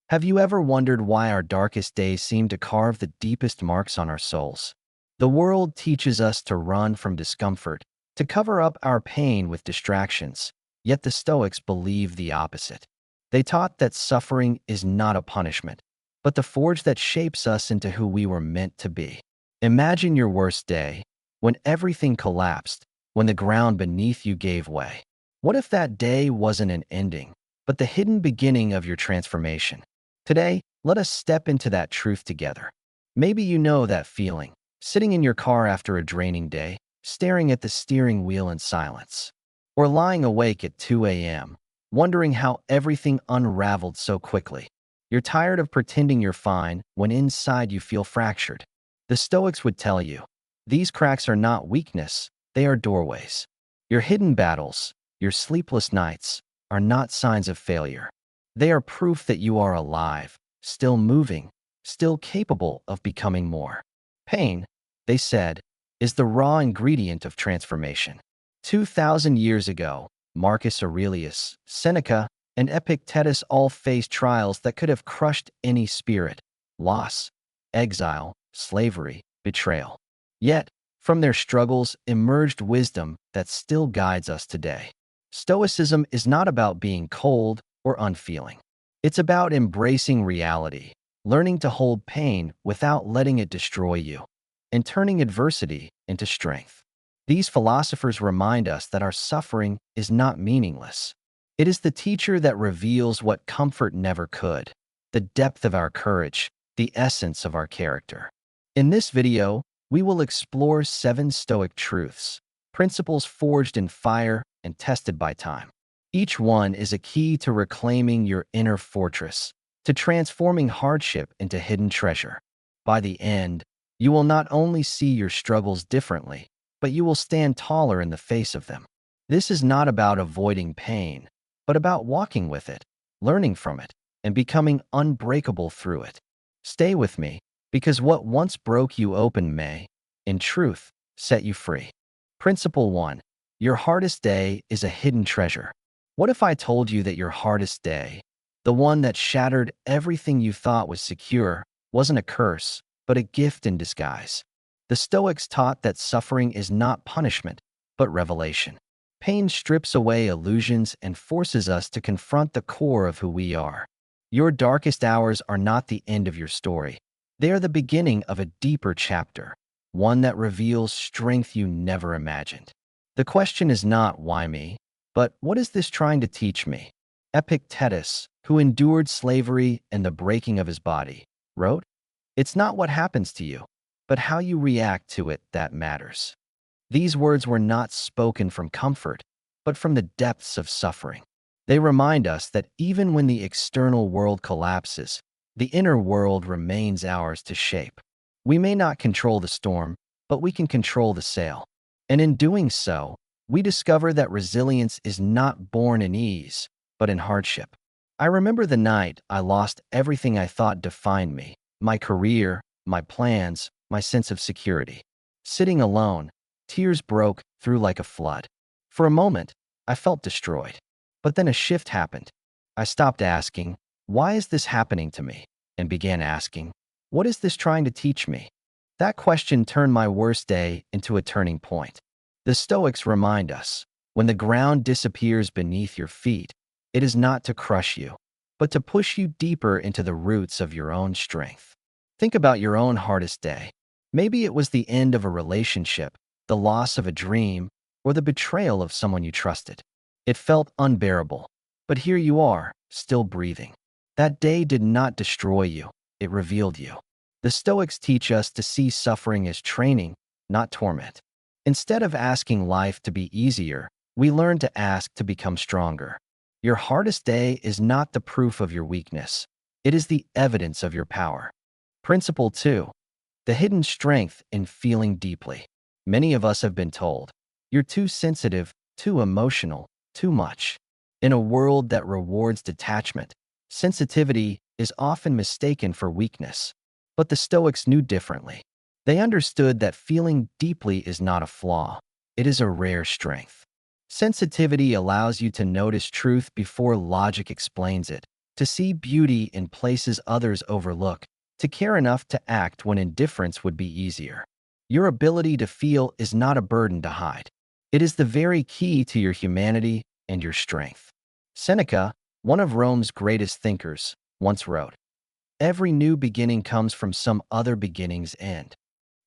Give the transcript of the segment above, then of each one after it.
Have you ever wondered why our darkest days seem to carve the deepest marks on our souls? The world teaches us to run from discomfort, to cover up our pain with distractions, yet the Stoics believed the opposite. They taught that suffering is not a punishment, but the forge that shapes us into who we were meant to be. Imagine your worst day, when everything collapsed, when the ground beneath you gave way. What if that day wasn't an ending, but the hidden beginning of your transformation? Today, let us step into that truth together. Maybe you know that feeling, sitting in your car after a draining day, staring at the steering wheel in silence, or lying awake at 2 a.m., wondering how everything unraveled so quickly. You're tired of pretending you're fine when inside you feel fractured. The Stoics would tell you, these cracks are not weakness, they are doorways. Your hidden battles, your sleepless nights, are not signs of failure. They are proof that you are alive, still moving, still capable of becoming more. Pain, they said, is the raw ingredient of transformation. 2,000 years ago, Marcus Aurelius, Seneca, and Epictetus all faced trials that could have crushed any spirit: loss, exile, slavery, betrayal. Yet, from their struggles emerged wisdom that still guides us today. Stoicism is not about being cold or unfeeling. It's about embracing reality, learning to hold pain without letting it destroy you, and turning adversity into strength. These philosophers remind us that our suffering is not meaningless. It is the teacher that reveals what comfort never could, the depth of our courage, the essence of our character. In this video, we will explore 7 Stoic truths, principles forged in fire and tested by time. Each one is a key to reclaiming your inner fortress, to transforming hardship into hidden treasure. By the end, you will not only see your struggles differently, but you will stand taller in the face of them. This is not about avoiding pain, but about walking with it, learning from it, and becoming unbreakable through it. Stay with me, because what once broke you open may, in truth, set you free. Principle 1. Your hardest day is a hidden treasure. What if I told you that your hardest day, the one that shattered everything you thought was secure, wasn't a curse, but a gift in disguise? The Stoics taught that suffering is not punishment, but revelation. Pain strips away illusions and forces us to confront the core of who we are. Your darkest hours are not the end of your story. They are the beginning of a deeper chapter, one that reveals strength you never imagined. The question is not, why me? But what is this trying to teach me? Epictetus, who endured slavery and the breaking of his body, wrote, "It's not what happens to you, but how you react to it that matters." These words were not spoken from comfort, but from the depths of suffering. They remind us that even when the external world collapses, the inner world remains ours to shape. We may not control the storm, but we can control the sail. And in doing so, we discover that resilience is not born in ease, but in hardship. I remember the night I lost everything I thought defined me: my career, my plans, my sense of security. Sitting alone, tears broke through like a flood. For a moment, I felt destroyed. But then a shift happened. I stopped asking, "Why is this happening to me?" and began asking, "What is this trying to teach me?" That question turned my worst day into a turning point. The Stoics remind us, when the ground disappears beneath your feet, it is not to crush you, but to push you deeper into the roots of your own strength. Think about your own hardest day. Maybe it was the end of a relationship, the loss of a dream, or the betrayal of someone you trusted. It felt unbearable, but here you are, still breathing. That day did not destroy you, it revealed you. The Stoics teach us to see suffering as training, not torment. Instead of asking life to be easier, we learn to ask to become stronger. Your hardest day is not the proof of your weakness. It is the evidence of your power. Principle 2. The hidden strength in feeling deeply. Many of us have been told, "You're too sensitive, too emotional, too much." In a world that rewards detachment, sensitivity is often mistaken for weakness. But the Stoics knew differently. They understood that feeling deeply is not a flaw. It is a rare strength. Sensitivity allows you to notice truth before logic explains it, to see beauty in places others overlook, to care enough to act when indifference would be easier. Your ability to feel is not a burden to hide. It is the very key to your humanity and your strength. Seneca, one of Rome's greatest thinkers, once wrote, "Every new beginning comes from some other beginning's end."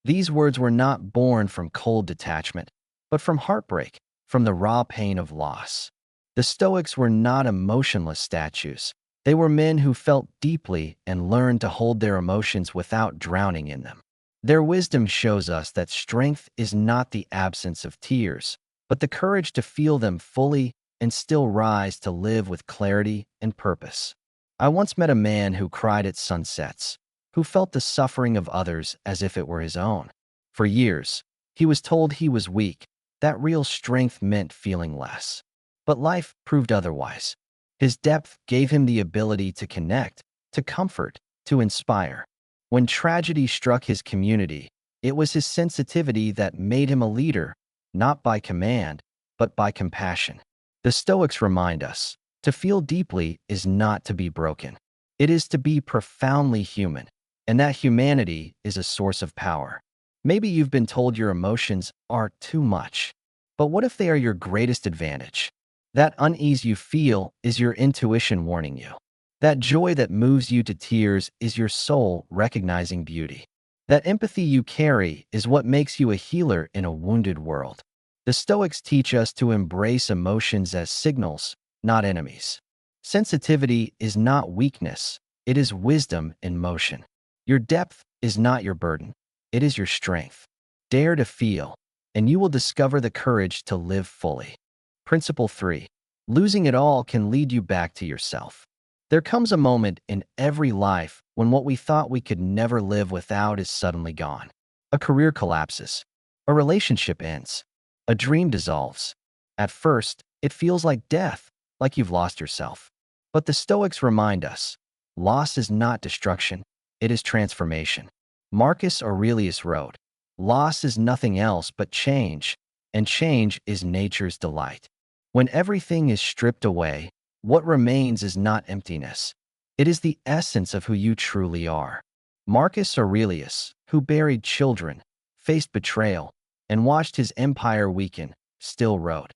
These words were not born from cold detachment, but from heartbreak, from the raw pain of loss. The Stoics were not emotionless statues. They were men who felt deeply and learned to hold their emotions without drowning in them. Their wisdom shows us that strength is not the absence of tears, but the courage to feel them fully and still rise to live with clarity and purpose. I once met a man who cried at sunsets, who felt the suffering of others as if it were his own. For years, he was told he was weak, that real strength meant feeling less. But life proved otherwise. His depth gave him the ability to connect, to comfort, to inspire. When tragedy struck his community, it was his sensitivity that made him a leader, not by command, but by compassion. The Stoics remind us, to feel deeply is not to be broken. It is to be profoundly human, and that humanity is a source of power. Maybe you've been told your emotions are too much, but what if they are your greatest advantage? That unease you feel is your intuition warning you. That joy that moves you to tears is your soul recognizing beauty. That empathy you carry is what makes you a healer in a wounded world. The Stoics teach us to embrace emotions as signals, not enemies. Sensitivity is not weakness, it is wisdom in motion. Your depth is not your burden, it is your strength. Dare to feel, and you will discover the courage to live fully. Principle 3. Losing it all can lead you back to yourself. There comes a moment in every life when what we thought we could never live without is suddenly gone. A career collapses. A relationship ends. A dream dissolves. At first, it feels like death, like you've lost yourself. But the Stoics remind us, loss is not destruction, it is transformation. Marcus Aurelius wrote, "Loss is nothing else but change, and change is nature's delight." When everything is stripped away, what remains is not emptiness. It is the essence of who you truly are. Marcus Aurelius, who buried children, faced betrayal, and watched his empire weaken, still wrote,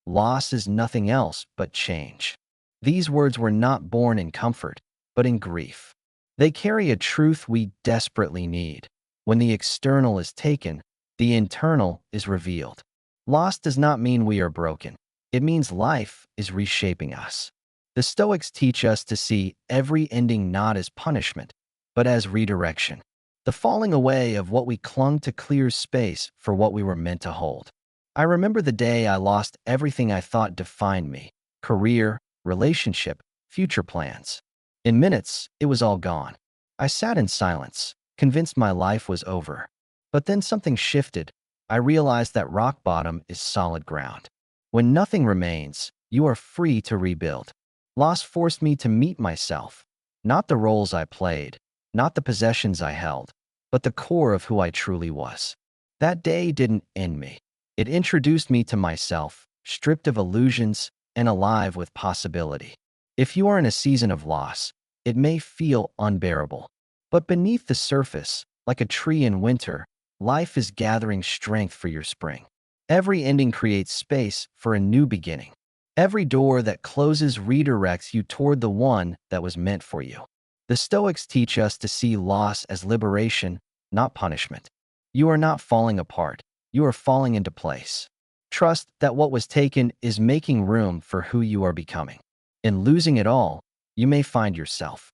"Loss is nothing else but change." These words were not born in comfort, but in grief. They carry a truth we desperately need. When the external is taken, the internal is revealed. Loss does not mean we are broken. It means life is reshaping us. The Stoics teach us to see every ending not as punishment, but as redirection. The falling away of what we clung to clears space for what we were meant to hold. I remember the day I lost everything I thought defined me: career, relationship, future plans. In minutes, it was all gone. I sat in silence, convinced my life was over. But then something shifted. I realized that rock bottom is solid ground. When nothing remains, you are free to rebuild. Loss forced me to meet myself, not the roles I played, not the possessions I held, but the core of who I truly was. That day didn't end me. It introduced me to myself, stripped of illusions and alive with possibility. If you are in a season of loss, it may feel unbearable. But beneath the surface, like a tree in winter, life is gathering strength for your spring. Every ending creates space for a new beginning. Every door that closes redirects you toward the one that was meant for you. The Stoics teach us to see loss as liberation, not punishment. You are not falling apart, you are falling into place. Trust that what was taken is making room for who you are becoming. In losing it all, you may find yourself.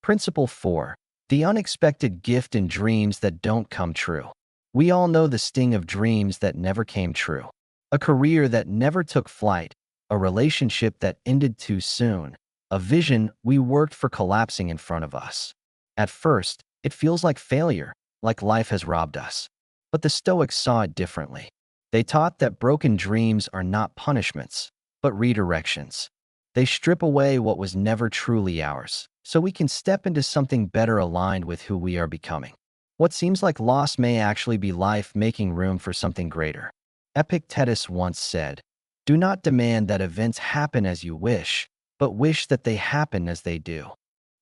Principle 4. The unexpected gift in dreams that don't come true. We all know the sting of dreams that never came true. A career that never took flight, a relationship that ended too soon, a vision we worked for collapsing in front of us. At first, it feels like failure, like life has robbed us. But the Stoics saw it differently. They taught that broken dreams are not punishments, but redirections. They strip away what was never truly ours, so we can step into something better aligned with who we are becoming. What seems like loss may actually be life making room for something greater. Epictetus once said, "Do not demand that events happen as you wish, but wish that they happen as they do.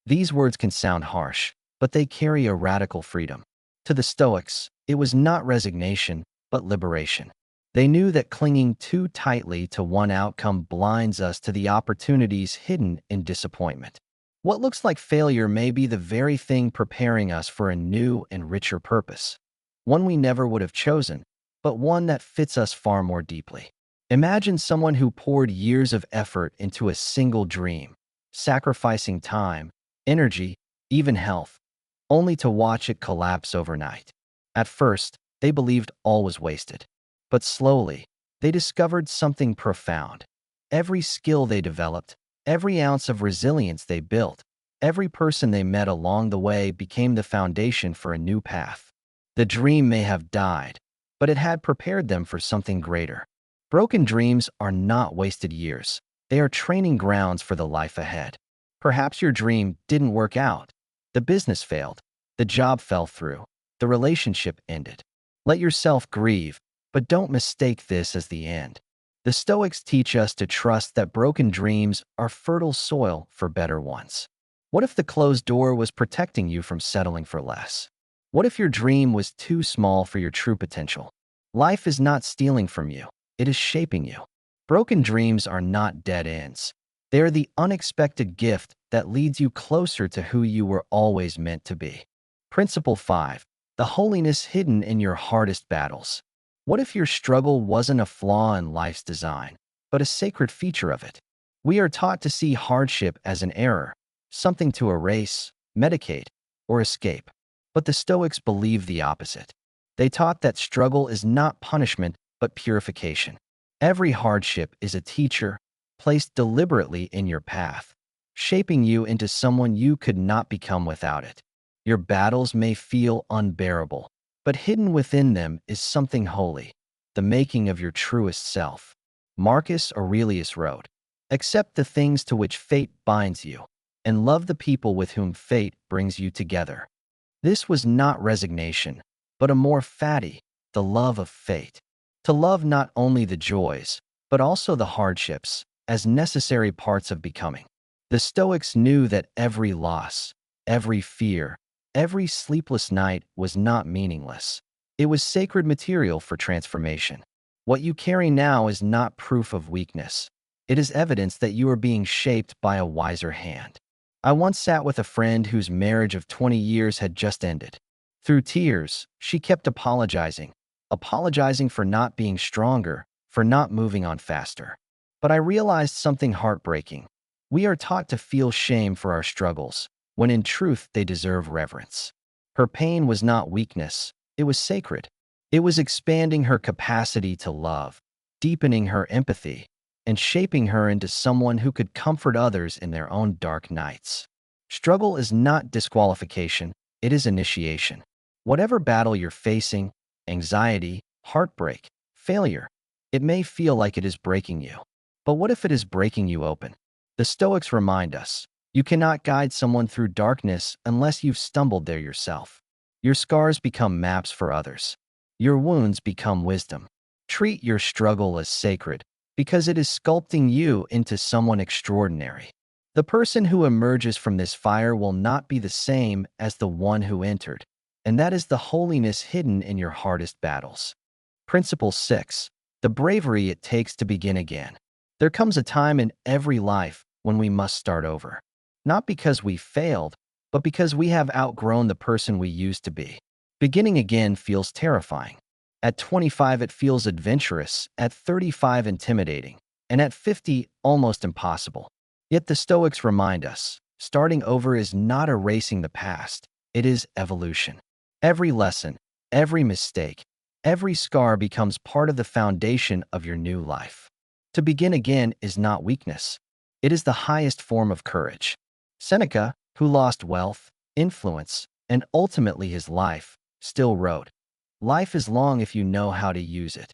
These words can sound harsh, but they carry a radical freedom. To the Stoics, it was not resignation, but liberation. They knew that clinging too tightly to one outcome blinds us to the opportunities hidden in disappointment. What looks like failure may be the very thing preparing us for a new and richer purpose. One we never would have chosen, but one that fits us far more deeply. Imagine someone who poured years of effort into a single dream, sacrificing time, energy, even health, only to watch it collapse overnight. At first, they believed all was wasted. But slowly, they discovered something profound. Every skill they developed, every ounce of resilience they built, every person they met along the way became the foundation for a new path. The dream may have died, but it had prepared them for something greater. Broken dreams are not wasted years. They are training grounds for the life ahead. Perhaps your dream didn't work out. The business failed. The job fell through. The relationship ended. Let yourself grieve, but don't mistake this as the end. The Stoics teach us to trust that broken dreams are fertile soil for better ones. What if the closed door was protecting you from settling for less? What if your dream was too small for your true potential? Life is not stealing from you. It is shaping you. Broken dreams are not dead ends. They are the unexpected gift that leads you closer to who you were always meant to be. Principle 5. The holiness hidden in your hardest battles. What if your struggle wasn't a flaw in life's design, but a sacred feature of it? We are taught to see hardship as an error, something to erase, medicate, or escape. But the Stoics believed the opposite. They taught that struggle is not punishment, but purification. Every hardship is a teacher, placed deliberately in your path, shaping you into someone you could not become without it. Your battles may feel unbearable, but hidden within them is something holy, the making of your truest self. Marcus Aurelius wrote, "Accept the things to which fate binds you, and love the people with whom fate brings you together." This was not resignation, but a more fatty, the love of fate. To love not only the joys, but also the hardships, as necessary parts of becoming. The Stoics knew that every loss, every fear, every sleepless night was not meaningless. It was sacred material for transformation. What you carry now is not proof of weakness. It is evidence that you are being shaped by a wiser hand. I once sat with a friend whose marriage of 20 years had just ended. Through tears, she kept apologizing for not being stronger, for not moving on faster. But I realized something heartbreaking. We are taught to feel shame for our struggles, when in truth they deserve reverence. Her pain was not weakness, it was sacred. It was expanding her capacity to love, deepening her empathy, and shaping her into someone who could comfort others in their own dark nights. Struggle is not disqualification, it is initiation. Whatever battle you're facing, anxiety, heartbreak, failure, it may feel like it is breaking you. But what if it is breaking you open? The Stoics remind us, you cannot guide someone through darkness unless you've stumbled there yourself. Your scars become maps for others. Your wounds become wisdom. Treat your struggle as sacred, because it is sculpting you into someone extraordinary. The person who emerges from this fire will not be the same as the one who entered, and that is the holiness hidden in your hardest battles. Principle 6. The bravery it takes to begin again. There comes a time in every life when we must start over. Not because we failed, but because we have outgrown the person we used to be. Beginning again feels terrifying. At 25, it feels adventurous, at 35, intimidating, and at 50, almost impossible. Yet the Stoics remind us, starting over is not erasing the past, it is evolution. Every lesson, every mistake, every scar becomes part of the foundation of your new life. To begin again is not weakness. It is the highest form of courage. Seneca, who lost wealth, influence, and ultimately his life, still wrote, "Life is long if you know how to use it."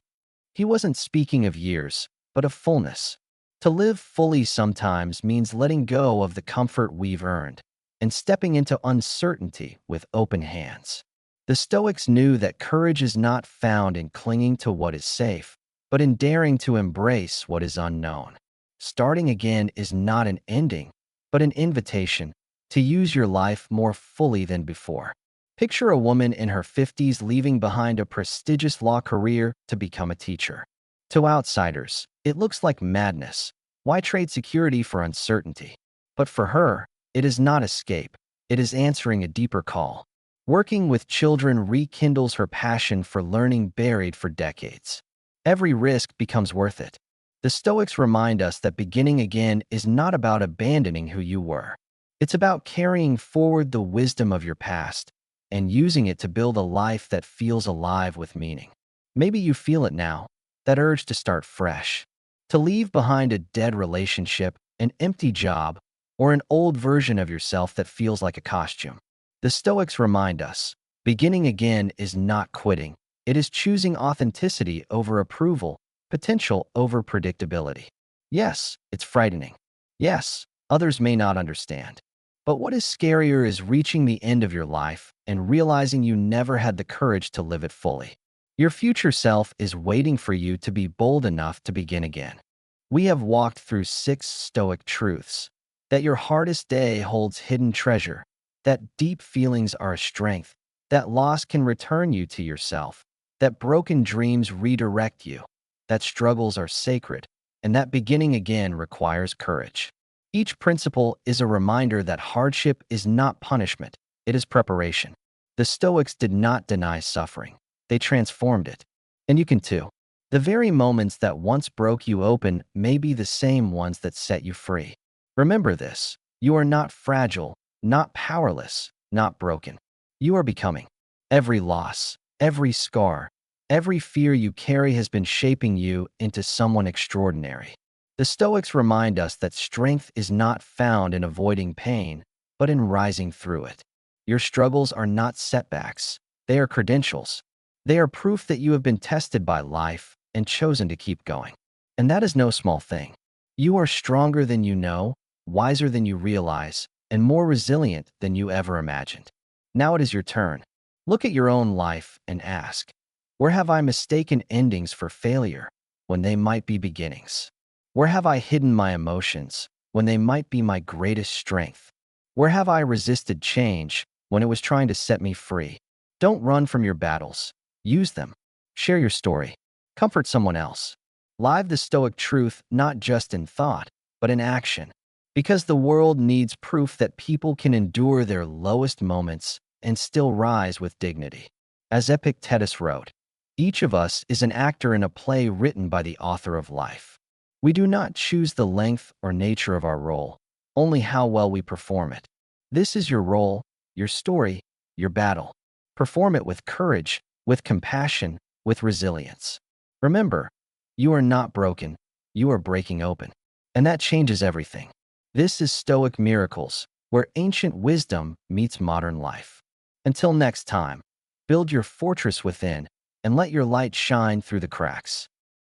He wasn't speaking of years, but of fullness. To live fully sometimes means letting go of the comfort we've earned and stepping into uncertainty with open hands. The Stoics knew that courage is not found in clinging to what is safe, but in daring to embrace what is unknown. Starting again is not an ending, but an invitation to use your life more fully than before. Picture a woman in her 50s leaving behind a prestigious law career to become a teacher. To outsiders, it looks like madness. Why trade security for uncertainty? But for her, it is not escape. It is answering a deeper call. Working with children rekindles her passion for learning buried for decades. Every risk becomes worth it. The Stoics remind us that beginning again is not about abandoning who you were. It's about carrying forward the wisdom of your past and using it to build a life that feels alive with meaning. Maybe you feel it now, that urge to start fresh, to leave behind a dead relationship, an empty job, or an old version of yourself that feels like a costume. The Stoics remind us, beginning again is not quitting. It is choosing authenticity over approval, potential over predictability. Yes, it's frightening. Yes, others may not understand. But what is scarier is reaching the end of your life and realizing you never had the courage to live it fully. Your future self is waiting for you to be bold enough to begin again. We have walked through 6 Stoic truths: that your hardest day holds hidden treasure, that deep feelings are a strength, that loss can return you to yourself, that broken dreams redirect you, that struggles are sacred, and that beginning again requires courage. Each principle is a reminder that hardship is not punishment, it is preparation. The Stoics did not deny suffering, they transformed it. And you can too. The very moments that once broke you open may be the same ones that set you free. Remember this: you are not fragile, not powerless, not broken. You are becoming. Every loss, every scar, every fear you carry has been shaping you into someone extraordinary. The Stoics remind us that strength is not found in avoiding pain, but in rising through it. Your struggles are not setbacks, they are credentials. They are proof that you have been tested by life and chosen to keep going. And that is no small thing. You are stronger than you know, wiser than you realize, and more resilient than you ever imagined. Now it is your turn. Look at your own life and ask, where have I mistaken endings for failure when they might be beginnings? Where have I hidden my emotions when they might be my greatest strength? Where have I resisted change when it was trying to set me free? Don't run from your battles. Use them. Share your story. Comfort someone else. Live the Stoic truth not just in thought, but in action. Because the world needs proof that people can endure their lowest moments and still rise with dignity. As Epictetus wrote, each of us is an actor in a play written by the author of life. We do not choose the length or nature of our role, only how well we perform it. This is your role, your story, your battle. Perform it with courage, with compassion, with resilience. Remember, you are not broken, you are breaking open. And that changes everything. This is Stoic Miracles, where ancient wisdom meets modern life. Until next time, build your fortress within and let your light shine through the cracks.